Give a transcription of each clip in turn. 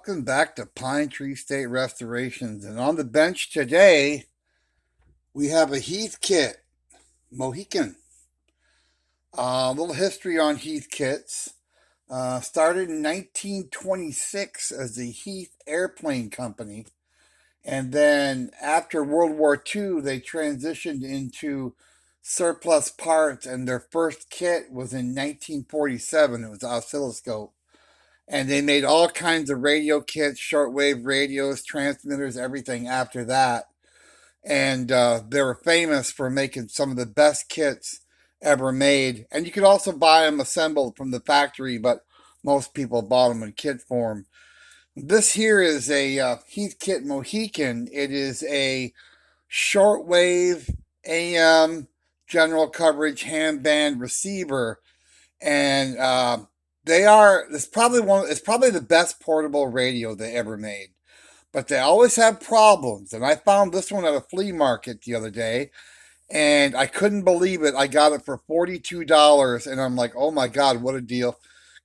Welcome back to Pine Tree State Restorations. And on the bench today, we have a Heathkit, Mohican. A little history on Heathkits. Started in 1926 as the Heath Airplane Company. And then after World War II, they transitioned into surplus parts, and their first kit was in 1947. It was an oscilloscope. And they made all kinds of radio kits, shortwave radios, transmitters, everything after that. And they were famous for making some of the best kits ever made. And you could also buy them assembled from the factory, but most people bought them in kit form. This here is a Heathkit Mohican. It is a shortwave AM general coverage ham band receiver. And it's probably the best portable radio they ever made. But they always have problems. And I found this one at a flea market the other day, and I couldn't believe it. I got it for $42, and I'm like, oh my God, what a deal.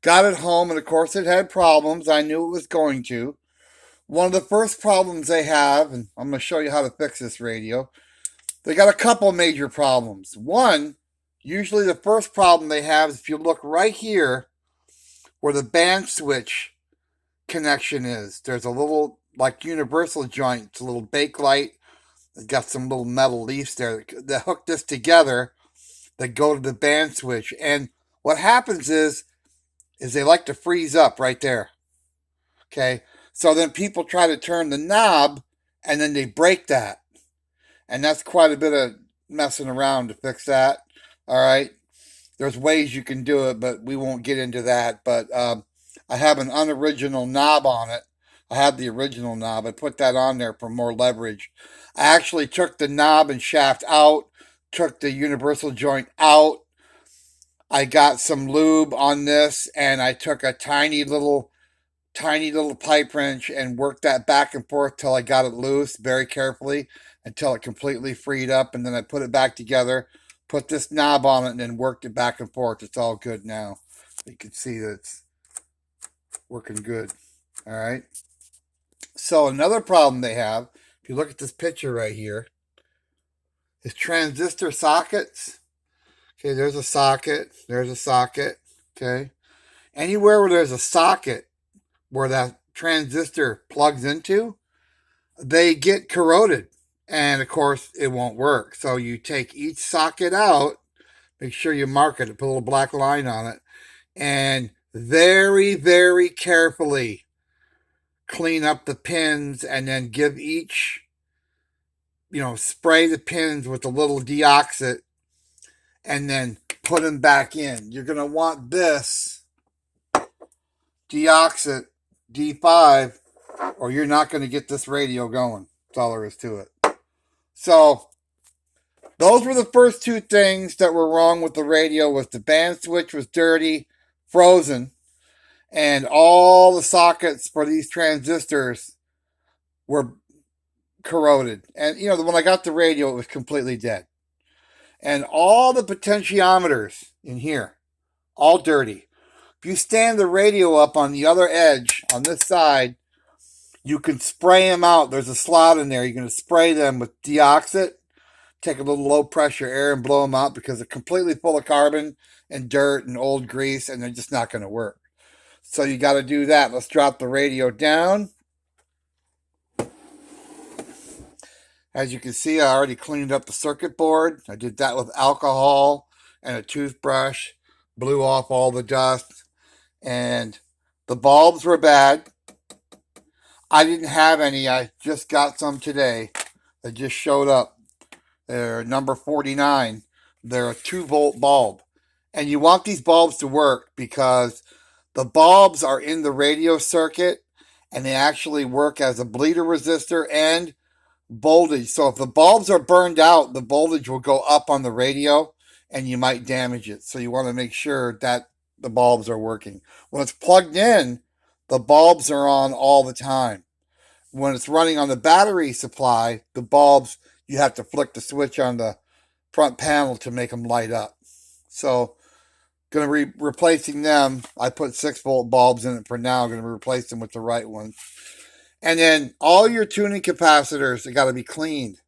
Got it home, and of course it had problems. I knew it was going to. One of the first problems they have, and I'm going to show you how to fix this radio, they got a couple major problems. One, usually the first problem they have is if you look right here, where the band switch connection is. There's a little, like, universal joint. It's a little bakelite. It's got some little metal leaves there that hook this together that go to the band switch. And what happens is they like to freeze up right there. Okay? So then people try to turn the knob, and then they break that. And that's quite a bit of messing around to fix that. All right? There's ways you can do it, but we won't get into that. But I have an unoriginal knob on it. I have the original knob. I put that on there for more leverage. I actually took the knob and shaft out, took the universal joint out. I got some lube on this, and I took a tiny little pipe wrench and worked that back and forth till I got it loose very carefully until it completely freed up, and then I put it back together, put this knob on it, and then worked it back and forth. It's all good now. You can see that it's working good. All right. So another problem they have, if you look at this picture right here, is transistor sockets. Okay, there's a socket. There's a socket. Okay. Anywhere where there's a socket where that transistor plugs into, they get corroded. And of course, it won't work. So you take each socket out, make sure you mark it, put a little black line on it, and very, very carefully clean up the pins, and then give each, spray the pins with a little deoxit, and then put them back in. You're going to want this deoxit D5, or you're not going to get this radio going. That's all there is to it. So those were the first two things that were wrong with the radio. Was the band switch was dirty, frozen, and all the sockets for these transistors were corroded. And when I got the radio, it was completely dead. And all the potentiometers in here, all dirty. If you stand the radio up on the other edge, on this side, you can spray them out. There's a slot in there. You're going to spray them with deoxit, take a little low pressure air and blow them out, because they're completely full of carbon and dirt and old grease, and they're just not going to work. So you got to do that. Let's drop the radio down. As you can see, I already cleaned up the circuit board. I did that with alcohol and a toothbrush, blew off all the dust, and the bulbs were bad. I didn't have any. I just got some today. They just showed up. They're number 49. They're a 2-volt bulb. And you want these bulbs to work because the bulbs are in the radio circuit, and they actually work as a bleeder resistor and voltage. So if the bulbs are burned out, the voltage will go up on the radio, and you might damage it. So you want to make sure that the bulbs are working. When it's plugged in, the bulbs are on all the time. When it's running on the battery supply, the bulbs, you have to flick the switch on the front panel to make them light up. So Going to be replacing them. I put 6-volt bulbs in it for now. I'm going to replace them with the right ones. And then all your tuning capacitors, they got to be cleaned.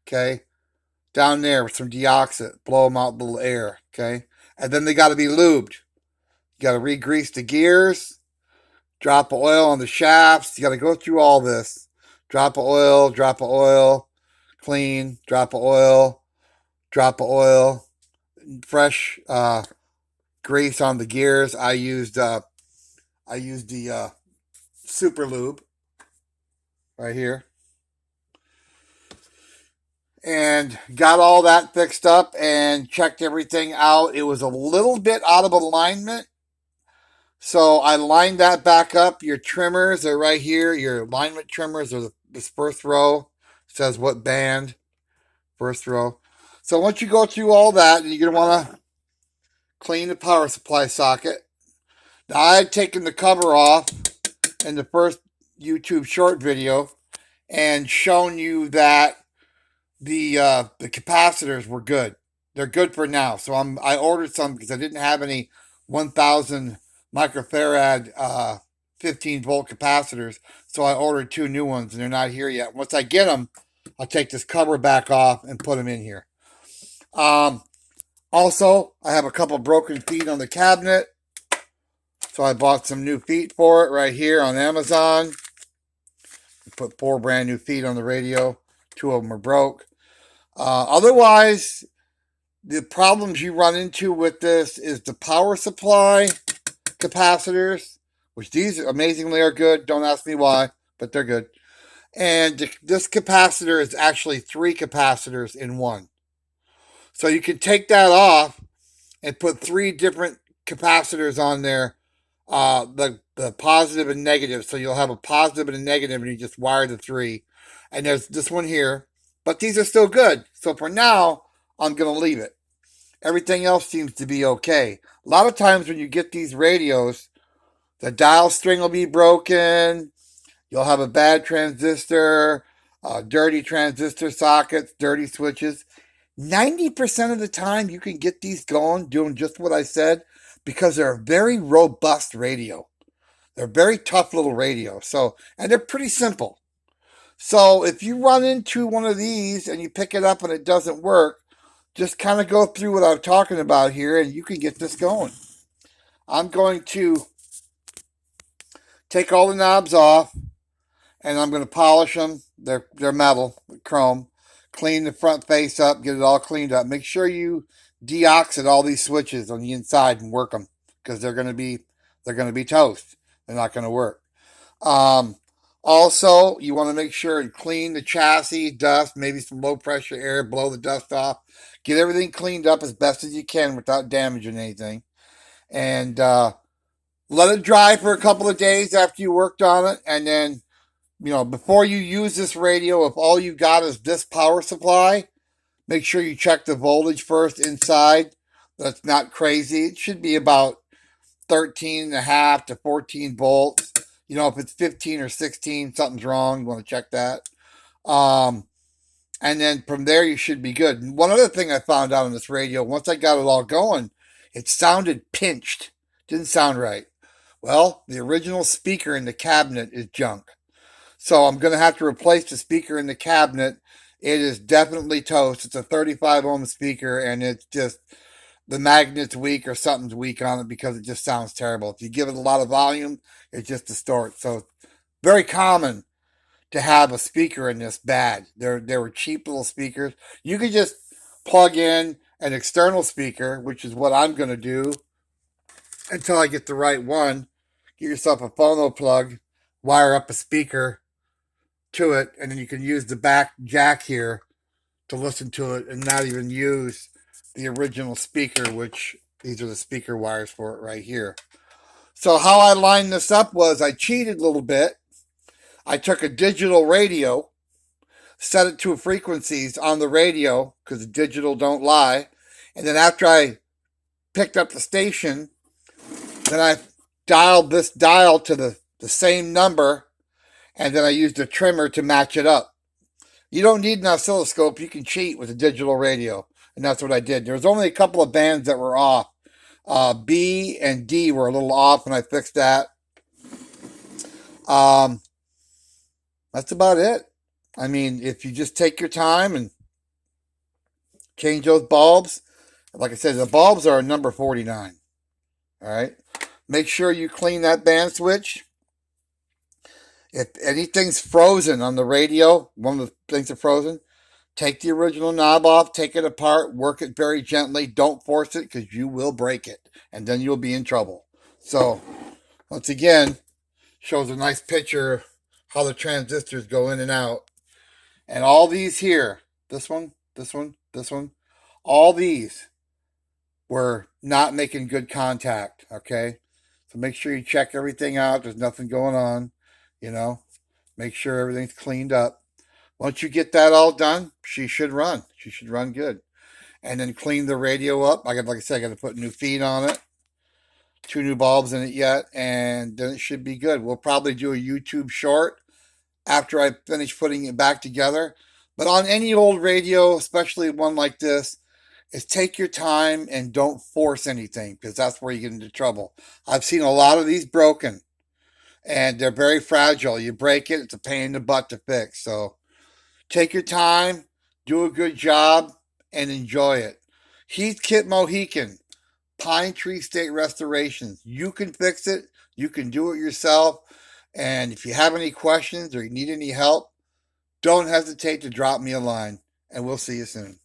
Okay. Down there with some deoxit. Blow them out with a little air. Okay. And then they got to be lubed. You got to re-grease the gears. Drop of oil on the shafts. You got to go through all this. Drop of oil, clean, drop of oil, fresh grease on the gears. I used the super lube right here, and got all that fixed up and checked everything out. It was a little bit out of alignment, so I lined that back up. Your trimmers are right here. Your alignment trimmers are this first row. It says what band, first row. So once you go through all that, you're going to want to clean the power supply socket. Now, I had taken the cover off in the first YouTube short video and shown you that the capacitors were good. They're good for now. So I ordered some because I didn't have any 1,000 microfarad 15-volt capacitors. So I ordered 2 new ones, and they're not here yet. Once I get them, I'll take this cover back off and put them in here. Also, I have a couple broken feet on the cabinet. So I bought some new feet for it right here on Amazon. Put 4 brand new feet on the radio. 2 of them are broke. Otherwise, the problems you run into with this is the power supply capacitors, which these amazingly are good. Don't ask me why, but they're good. And this capacitor is actually 3 capacitors in one. So you can take that off and put 3 different capacitors on there, the positive and negative. So you'll have a positive and a negative, and you just wire the 3. And there's this one here, but these are still good. So for now, I'm going to leave it. Everything else seems to be okay. A lot of times when you get these radios, the dial string will be broken. You'll have a bad transistor, dirty transistor sockets, dirty switches. 90% of the time you can get these going doing just what I said because they're a very robust radio. They're a very tough little radio. So, and they're pretty simple. So if you run into one of these and you pick it up and it doesn't work, just kind of go through what I'm talking about here and you can get this going. I'm going to take all the knobs off and I'm going to polish them. They're metal, chrome. Clean the front face up, get it all cleaned up. Make sure you deoxit all these switches on the inside and work them because they're going to be toast. They're not going to work. Also, you want to make sure and clean the chassis, dust, maybe some low pressure air, blow the dust off. Get everything cleaned up as best as you can without damaging anything. And let it dry for a couple of days after you worked on it, and then before you use this radio, if all you got is this power supply, make sure you check the voltage first inside. That's not crazy. It should be about 13.5 to 14 volts. If it's 15 or 16, something's wrong. You want to check that. And then from there, you should be good. And one other thing I found out on this radio, once I got it all going, it sounded pinched. Didn't sound right. Well, the original speaker in the cabinet is junk. So I'm going to have to replace the speaker in the cabinet. It is definitely toast. It's a 35 ohm speaker, and it's just the magnet's weak or something's weak on it because it just sounds terrible. If you give it a lot of volume, it just distorts. So very common to have a speaker in this bad. There were cheap little speakers. You could just plug in an external speaker, which is what I'm going to do until I get the right one. Get yourself a phono plug, wire up a speaker to it, and then you can use the back jack here to listen to it and not even use the original speaker, which these are the speaker wires for it right here. So how I lined this up was I cheated a little bit. I took a digital radio, set it to frequencies on the radio because the digital don't lie, and then after I picked up the station, then I dialed this dial to the same number, and then I used a trimmer to match it up. You don't need an oscilloscope. You can cheat with a digital radio, and that's what I did. There was only a couple of bands that were off. B and D were a little off, and I fixed that. Um, that's about it. I mean, if you just take your time and change those bulbs, like I said, the bulbs are number 49. All right. Make sure you clean that band switch. If anything's frozen on the radio, one of the things are frozen, take the original knob off, take it apart, work it very gently. Don't force it because you will break it and then you'll be in trouble. So, once again, shows a nice picture how the transistors go in and out. And all these here, this one, this one, this one, all these were not making good contact, okay? So make sure you check everything out. There's nothing going on, you know. Make sure everything's cleaned up. Once you get that all done, she should run. She should run good. And then clean the radio up. Like I said, I got to put new feed on it. 2 new bulbs in it yet, and then it should be good. We'll probably do a YouTube short after I finish putting it back together. But on any old radio, especially one like this, is take your time and don't force anything because that's where you get into trouble. I've seen a lot of these broken and they're very fragile. You break it, it's a pain in the butt to fix. So take your time, do a good job, and enjoy it. Heathkit Mohican, Pine Tree State Restorations. You can fix it. You can do it yourself. And if you have any questions or you need any help, don't hesitate to drop me a line. And we'll see you soon.